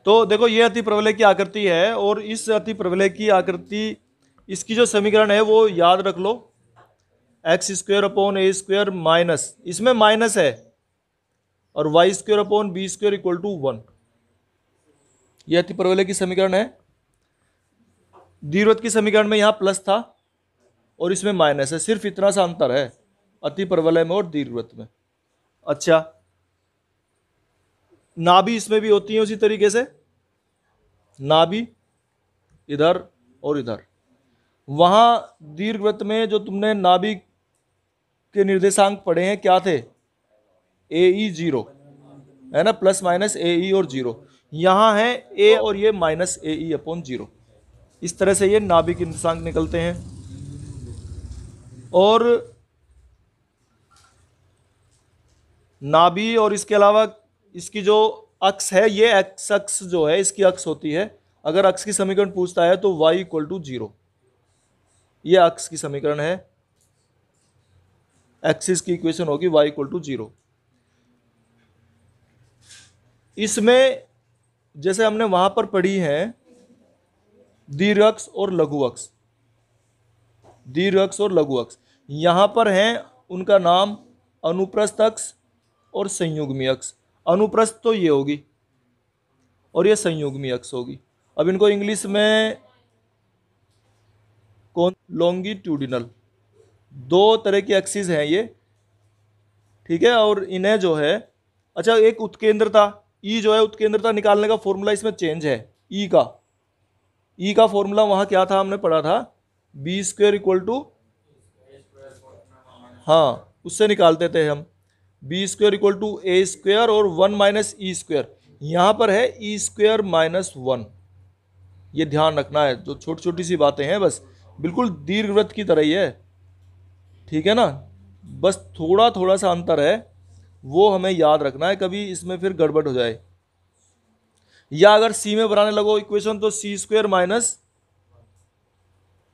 तो देखो ये अति प्रवलय की आकृति है, और इस अति प्रवलय की आकृति, इसकी जो समीकरण है वो याद रख लो, x square upon a square minus, इसमें माइनस है, और y square upon b square equal to 1। ये अति प्रवलय की समीकरण है। दीर्घवृत्त की समीकरण में यहां प्लस था और इसमें माइनस है, सिर्फ इतना सा अंतर है अति प्रवलय में और दीर्घवृत्त में। अच्छा, नाभि इसमें भी होती है उसी तरीके से, नाभि इधर और इधर। वहां दीर्घवृत्त में जो तुमने नाभि के निर्देशांक पढ़े हैं क्या थे, ए ई जीरो, है ना, प्लस माइनस ए ई और जीरो। यहां है ए और ये माइनस ए ई अपॉन जीरो। इस तरह से ये नाभि के निर्देशांक निकलते हैं। और नाभि और इसके अलावा इसकी जो अक्ष है, ये एक्स अक्ष जो है इसकी अक्ष होती है। अगर अक्ष की समीकरण पूछता है तो y इक्वल टू 0, ये अक्ष की समीकरण है, एक्सिस की इक्वेशन होगी y इक्वल टू 0। इसमें जैसे हमने वहां पर पढ़ी है दीर्घ अक्ष और लघु अक्ष, दीर्घ अक्ष और लघु अक्ष, यहां पर है उनका नाम अनुप्रस्थ अक्ष और संयुग्मी अक्ष। अनुप्रस्थ तो ये होगी और ये संयुग्मी अक्ष होगी। अब इनको इंग्लिश में कौन, लॉन्गिट्यूडिनल, दो तरह की एक्सिस हैं ये, ठीक है। और इन्हें जो है, अच्छा एक उत्केंद्रता, ई जो है उत्केंद्रता निकालने का फॉर्मूला इसमें चेंज है। ई का फॉर्मूला वहां क्या था, हमने पढ़ा था बी स्क्वेयर इक्वल टू, हाँ उससे निकालते थे हम, b square equal to a square और 1 माइनस ई स्क्वेयर। यहां पर है ई स्क्वेयर माइनस 1। ये ध्यान रखना है, जो छोटी छोटी सी बातें हैं, बस बिल्कुल दीर्घवृत्त की तरह ही है, ठीक है ना। बस थोड़ा थोड़ा सा अंतर है, वो हमें याद रखना है, कभी इसमें फिर गड़बड़ हो जाए। या अगर सी में बनाने लगो इक्वेशन तो C square minus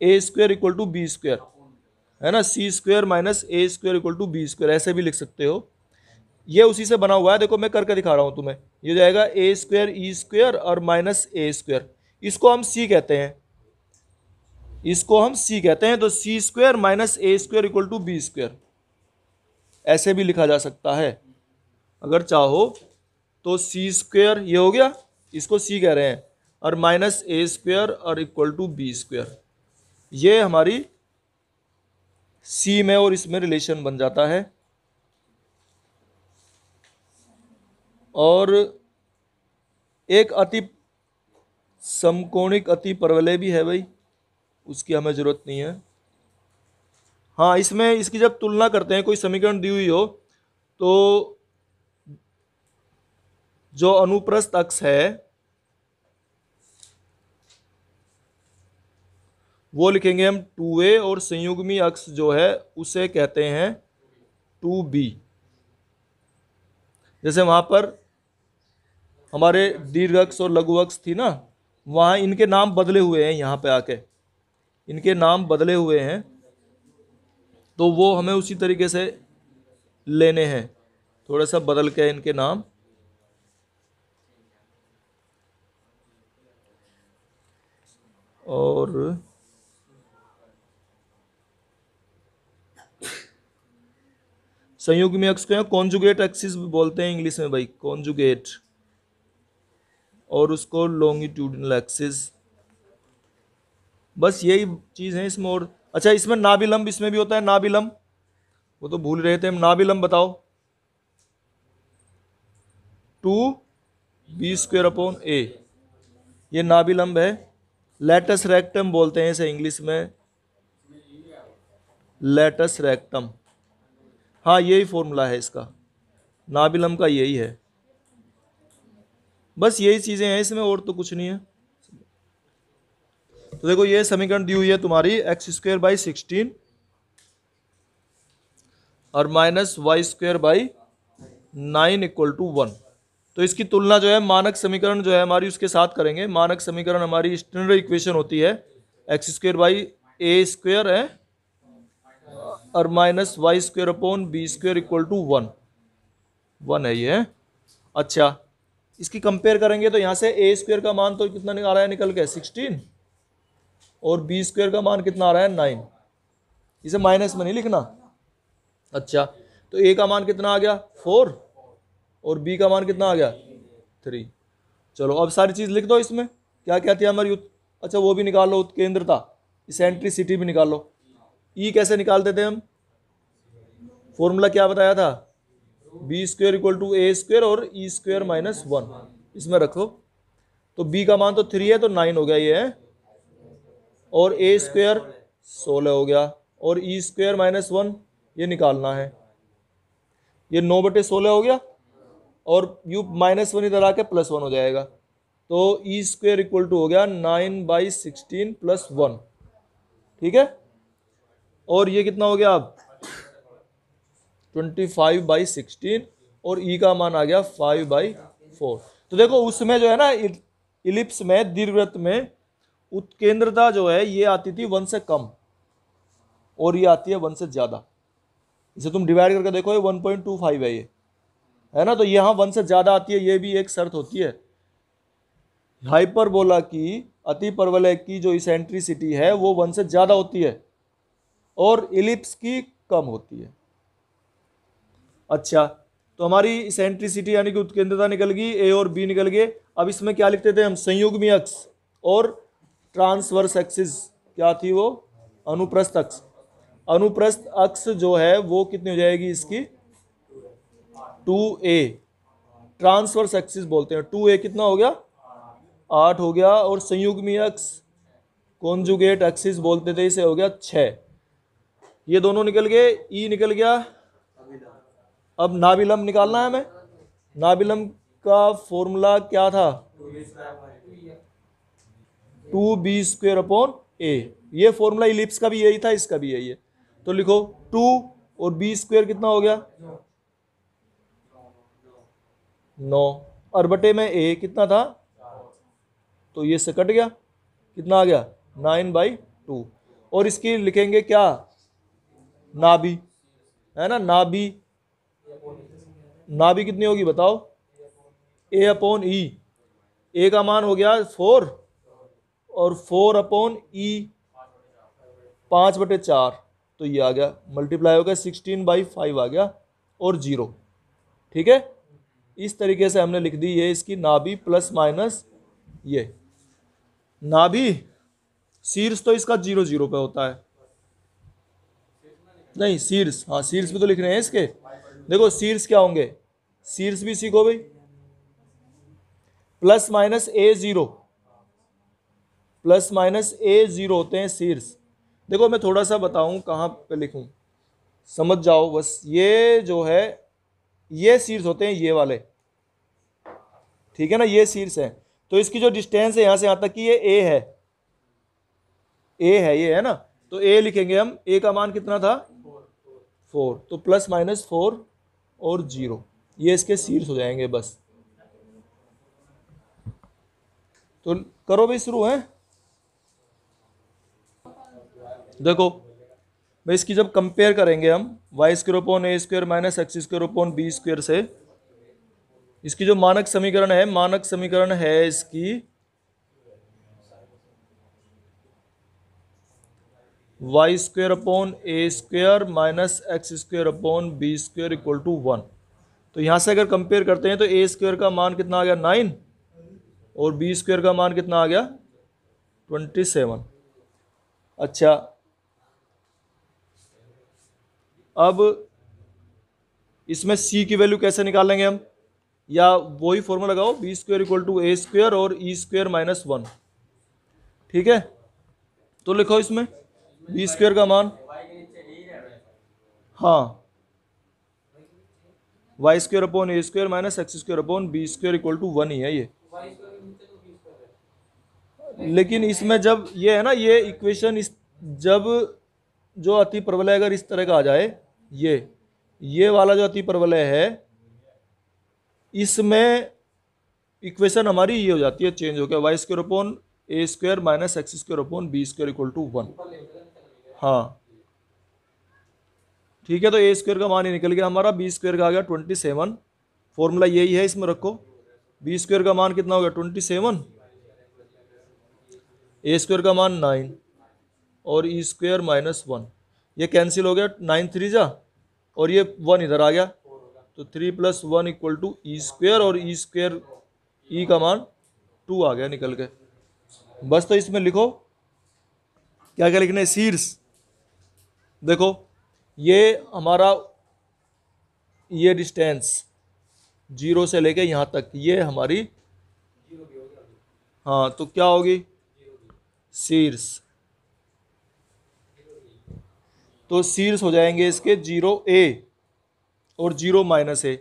A square equal to B square, है ना, C square minus A square equal to B square, ऐसे भी लिख सकते हो। ये उसी से बना हुआ है, देखो मैं करके दिखा रहा हूं तुम्हें। ये जाएगा ए स्क्वेयर ई स्क्वेयर और माइनस ए स्क्वेयर, इसको हम सी कहते हैं, इसको हम सी कहते हैं। तो C square minus A square equal to B square, ऐसे भी लिखा जा सकता है अगर चाहो तो। सी स्क्वेयर ये हो गया, इसको सी कह रहे हैं, और माइनस ए स्क्वेयर और इक्वल टू बी स्क्वेयर, ये हमारी सी में और इसमें रिलेशन बन जाता है। और एक अति समकोणिक अति परवलय भी है भाई, उसकी हमें जरूरत नहीं है। हाँ, इसमें इसकी जब तुलना करते हैं, कोई समीकरण दी हुई हो, तो जो अनुप्रस्थ अक्ष है वो लिखेंगे हम 2a, और संयुग्मी अक्ष जो है उसे कहते हैं 2b। जैसे वहां पर हमारे दीर्घ अक्ष और लघु अक्ष थी ना, वहां इनके नाम बदले हुए हैं, यहां पे आके इनके नाम बदले हुए हैं, तो वो हमें उसी तरीके से लेने हैं, थोड़ा सा बदल के इनके नाम। और संयुग्मी अक्ष को कॉन्जुगेट एक्सिस बोलते हैं इंग्लिश में भाई, कॉन्जुगेट, और उसको लॉन्गिट्यूडिनल एक्सिस। बस यही चीज है इसमें। और अच्छा, इसमें नाभिलंब इसमें भी होता है, नाभिलंब, वो तो भूल रहे थे हम। नाभिलंब बताओ, 2b स्क्वेयर अपॉन a, ये नाभिलंब है। लेटस रेक्टम बोलते हैं इसे इंग्लिश में, लेटस रेक्टम। हाँ, यही फॉर्मूला है इसका, नाभिलंब का यही है। बस यही चीजें हैं इसमें, और तो कुछ नहीं है। तो देखो ये समीकरण दी हुई है तुम्हारी, एक्स स्क्वेयर बाई 16 और minus y square by 9 equal to 1। तो इसकी तुलना जो है मानक समीकरण जो है हमारी उसके साथ करेंगे। मानक समीकरण हमारी स्टैंडर्ड इक्वेशन होती है x square by a square है और minus y square upon b square equal to 1 है ये। अच्छा, इसकी कंपेयर करेंगे तो यहाँ से ए स्क्वायर का मान तो कितना आ रहा है निकल के 16, और बी स्क्वायर का मान कितना आ रहा है 9। इसे माइनस में नहीं लिखना। अच्छा, तो ए का मान कितना आ गया 4, और बी का मान कितना आ गया 3। चलो अब सारी चीज़ लिख दो इसमें, क्या क्या थी हमारी अच्छा वो भी निकाल लो, उत्केंद्रता, इसेंट्रिसिटी भी निकाल लो। ई कैसे निकालते थे हम, फॉर्मूला क्या बताया था, b square equal to a square और ई स्क्वायर माइनस 1, इसमें रखो। तो बी का मान तो 3 है तो 9 हो गया ये है, और ए स्क्वायर 16 हो गया, और ई स्क्वायर माइनस 1 ये निकालना है, ये 9/16 हो गया, और यू -1 इधर आके +1 हो जाएगा। तो ई स्क्वायर इक्वल टू हो गया 9/16 + 1, ठीक है। और ये कितना हो गया अब 25/16, और ई का मान आ गया 5/4। तो देखो उसमें जो है ना इलिप्स में, दीर्घवृत्त में उत्केंद्रता जो है ये आती थी 1 से कम, और ये आती है 1 से ज़्यादा। इसे तुम डिवाइड करके देखो, ये 1.25 है ये, है ना। तो यहाँ 1 से ज़्यादा आती है, ये भी एक शर्त होती है। हाइपरबोला की, अति परवलय की जो इसेंट्रिसिटी है वो 1 से ज़्यादा होती है, और इलिप्स की कम होती है। अच्छा, तो हमारी इसेंट्रिसिटी यानी कि उत्केंद्रता निकल गई, ए और बी निकल गए। अब इसमें क्या लिखते थे हम, संयुग्मी अक्ष और ट्रांसवर्स एक्सिस, क्या थी वो, अनुप्रस्थ अक्ष। अनुप्रस्थ अक्ष जो है वो कितनी हो जाएगी इसकी 2a, ट्रांसवर्स एक्सिस बोलते हैं 2a, कितना हो गया 8 हो गया, और संयुग्मी अक्ष कॉन्जुगेट एक्सिस बोलते थे, इसे हो गया 6। ये दोनों निकल गए, ई निकल गया। अब नाभिलंब निकालना है हमें। नाभिलंब का फॉर्मूला क्या था, 2b²/a। ये फॉर्मूला इलिप्स का भी यही था, इसका भी यही है। तो लिखो 2 और b² कितना हो गया 9, और बटे में a कितना था, तो ये से कट गया, कितना आ गया 9/2। और इसकी लिखेंगे क्या, नाभि, है ना। नाभि कितनी होगी बताओ, a/e। a का मान हो गया 4, और 4/e 5/4, तो ये आ गया, मल्टीप्लाई हो गया 16/5 आ गया, और 0, ठीक है। इस तरीके से हमने लिख दी ये इसकी नाभि, प्लस माइनस ये नाभि। शीर्ष तो इसका 0 0 पे होता है, नहीं शीर्ष, हाँ शीर्ष भी तो लिख रहे हैं इसके। देखो शीर्ष क्या होंगे, शीर्ष भी सीखो भाई, +-a0, +-a0 होते हैं शीर्ष। देखो मैं थोड़ा सा बताऊं कहाँ पे लिखूं, समझ जाओ बस। ये जो है ये शीर्ष होते हैं ये वाले, ठीक है ना, ये शीर्ष है। तो इसकी जो डिस्टेंस है यहाँ से यहाँ तक की, ये a है, ये है ना। तो a लिखेंगे हम, a का मान कितना था 4, तो +-4 और 0, ये इसके शीर्ष हो जाएंगे बस। तो करो भाई शुरू है। देखो भाई इसकी जब कंपेयर करेंगे हम y² माइनस x² से, इसकी जो मानक समीकरण है इसकी y² minus x² equal to 1। तो यहाँ से अगर कंपेयर करते हैं तो a² का मान कितना आ गया 9, और b² का मान कितना आ गया 27। अच्छा, अब इसमें c की वैल्यू कैसे निकालेंगे हम, या वही फॉर्मूला लगाओ, b² इक्वल टू a² और e² माइनस 1, ठीक है। तो लिखो इसमें b² का मान, हाँ y² minus x² equal to 1 ही है ये। लेकिन इसमें जब ये है ना, ये इक्वेशन इस, जब जो अति प्रबलय अगर इस तरह का आ जाए, ये वाला जो अति प्रबलय है, इसमें इक्वेशन हमारी ये हो जाती है, चेंज हो गया y² minus x² equal to 1। हाँ ठीक है, तो a² का मान ही निकल गया हमारा, b² का आ गया 27। फॉर्मूला यही है, इसमें रखो बी स्क्वायर का मान कितना हो गया 27, ए स्क्वायर का मान 9 और ई स्क्वायर -1, ये कैंसिल हो गया, 9 3 जा और ये 1 इधर आ गया, तो 3 + 1 = ई स्क्वायर, और ई स्क्वायर ई का मान 2 आ गया निकल के। बस तो इसमें लिखो क्या क्या लिखना है, शीर्ष देखो ये हमारा ये डिस्टेंस 0 से लेके यहाँ तक ये हमारी, हाँ तो क्या होगी शीर्ष, तो शीर्ष हो जाएंगे इसके 0A और 0 -A,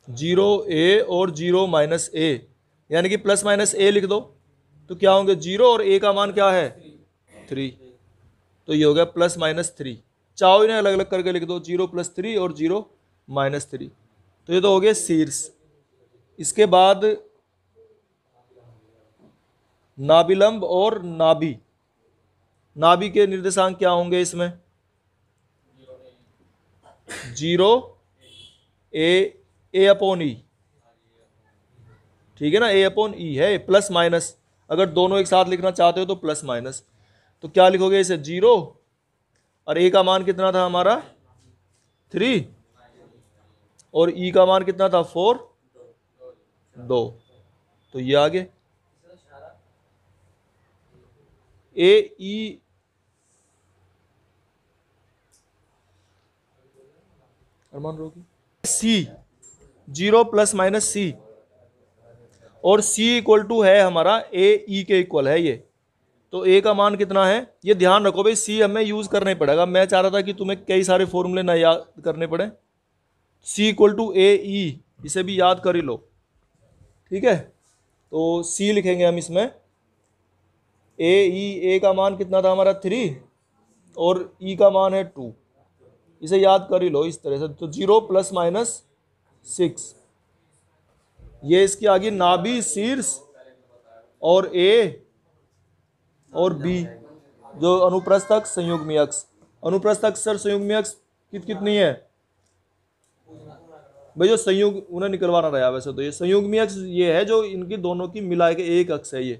0A और 0 यानी कि +- A लिख दो, तो क्या होंगे 0 और A का मान क्या है 3, तो ये हो गया +-3, चाहो इन्हें अलग अलग करके लिख दो, 0 + 3 और 0 -3, तो ये तो हो गया शीर्ष। इसके बाद नाभिलंब और नाभि, नाभि के निर्देशांक क्या होंगे इसमें 0A/E, ठीक है ना, A/E है, +- अगर दोनों एक साथ लिखना चाहते हो तो +-, तो क्या लिखोगे इसे 0 और A का मान कितना था हमारा 3 और E का मान कितना था 4 2, तो ये आगे AE C 0 ± C, और C = है हमारा AE के इक्वल है ये, तो A का मान कितना है, ये ध्यान रखो भाई, C हमें यूज करना ही पड़ेगा, मैं चाह रहा था कि तुम्हें कई सारे फॉर्मूले ना याद करने पड़े, C = AE, इसे भी याद कर ही लो, ठीक है, तो C लिखेंगे हम इसमें AE, A का मान कितना था हमारा 3 और E का मान है 2, इसे याद कर ही लो इस तरह से, तो 0 ± 6, ये इसकी आगे नाभि, शीर्ष और A और B जो अनुप्रस्थक संयुग्मी अक्ष, अनुप्रस्थक सर संयुग्मी अक्ष कितनी है भाई, जो संयुग उन्हें निकलवाना रहा वैसे, तो ये संयुग्मी अक्ष ये है जो इनकी दोनों की मिला के एक अक्ष है ये,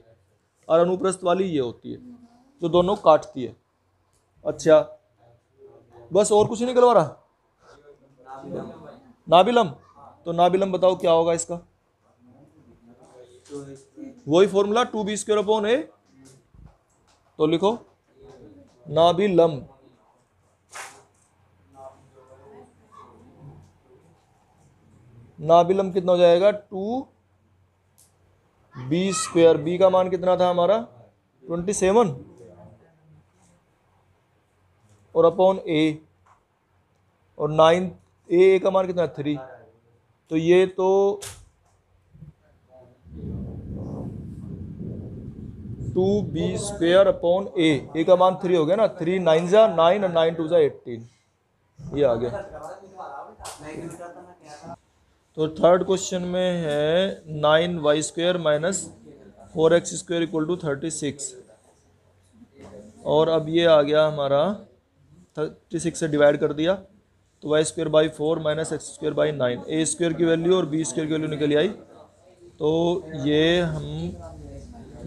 और अनुप्रस्थ वाली ये होती है जो दोनों काटती है। अच्छा बस और कुछ नहीं निकलवा रहा, नाभिलंब, तो नाभिलंब बताओ क्या होगा इसका, वही फॉर्मूला 2b²/A, तो लिखो नाभिलंब, नाभिलंब कितना हो जाएगा 2b², B का मान कितना था हमारा 27 और अपॉन A, और 9 A का मान कितना 3, तो ये तो 2b²/A, A का मान 3 हो गया ना, 3 9 जा 9 और 9 2 जा 18, ये आ गया। तो थर्ड क्वेश्चन में है 9y² - 4x² = 36, और अब ये आ गया हमारा 36 से डिवाइड कर दिया, तो y² / 4 - x² / 9, A² की वैल्यू और B² की वैल्यू निकल आई, तो ये हम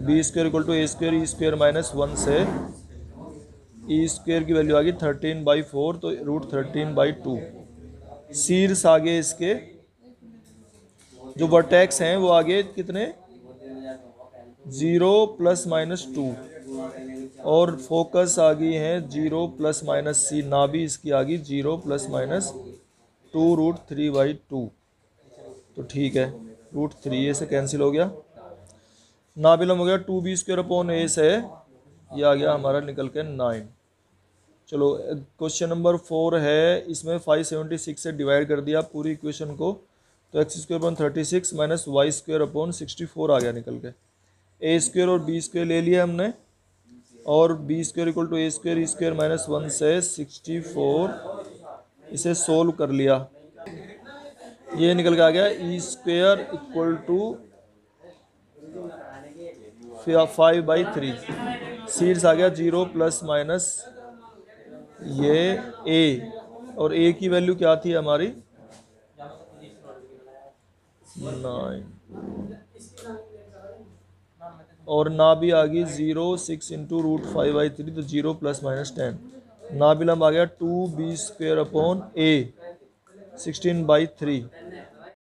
B² = A² E² -1 से E² की वैल्यू आ गई 13/4, तो √13/2, शीर्ष आगे इसके जो वर्टेक्स हैं वो आगे कितने 0 ± 2, और फोकस आ गई है 0 ± C, नाभि इसकी आ गई 0 ± 2 √3/2, तो ठीक है √3 से कैंसिल हो गया, नाभिलंब हो गया 2b²/A से, ये आ गया हमारा निकल के 9। चलो क्वेश्चन नंबर 4 है, इसमें 576 से डिवाइड कर दिया पूरी इक्वेशन को, तो x² 36 - y² 64 आ गया निकल के, A² और B² ले लिया हमने, और B² = A² E² -1 से 64, इसे सोल्व कर लिया, ये निकल के आ गया E² = 5/3, शीर्ष आ गया 0 ± ये A, और A की वैल्यू क्या थी हमारी 9 और ना भी आ गई 0 6 इंटू रूट 5/3 तो 0 प्लस माइनस 10। ना विलम्ब आ गया 2b² अपॉन a 16/3